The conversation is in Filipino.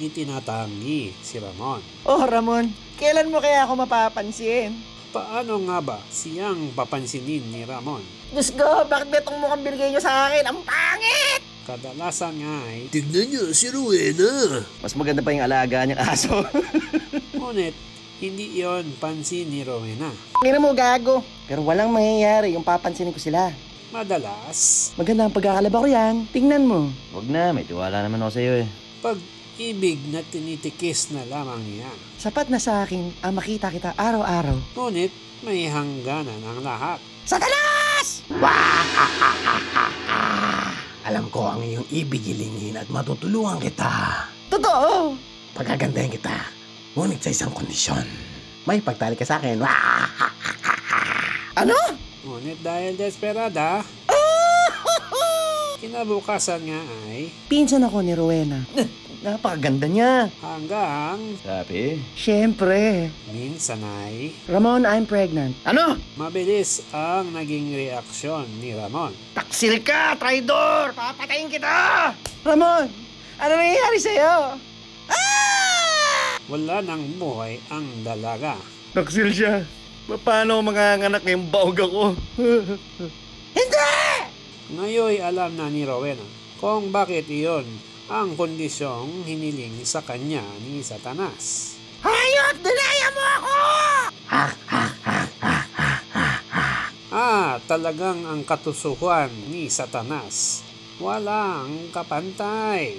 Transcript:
itinatanggi si Ramon. Oh Ramon, kailan mo kaya ako mapapansin? Paano nga ba siyang papansinin ni Ramon? Diyos ko, bakit ba itong mukhang binigay nyo sa akin? Ang pangit! Kadalasan nga ay, Tignan niyo si Rowena. Mas maganda pa yung alaga niyang aso. ngunit hindi iyon pansin ni Rowena. Tingnan mo, gago. Pero walang mangyayari yung papansinin ko sila. Madalas, Maganda ang pagkakalaba ko yan. Tingnan mo. Huwag na, may tiwala naman ako sa'yo eh. pag-ibig na tinitikis na lamang niya. Sapat na sa akin ang makita kita araw-araw. Ngunit may hangganan ang lahat. Satanas! Alam ko ang iyong ibig hilingin at matutulungan kita. Totoo! Pagagandahin kita. Ngunit sa isang kondisyon. May pagtali ka sa akin. Ano? Ngunit dahil desperada, kinabukasan nga ay Pinsan ako ni Rowena. Napakaganda niya. hanggang Sabi? Siyempre. minsan ay Ramon, I'm pregnant. Ano? mabilis ang naging reaksyon ni Ramon. Taksil ka, traidor! Papatayin kita! Ramon, ano nangyayari sa'yo? Wala nang buhay ang dalaga. Taksil siya. Paano manganganak ngayong baog ako? Hindi! Ngayon alam na ni Rowena kung bakit iyon ang kondisyong hiniling sa kanya ni Satanas. Hayop! Dinaya mo ako! Talagang ang katusuhan ni Satanas walang kapantay.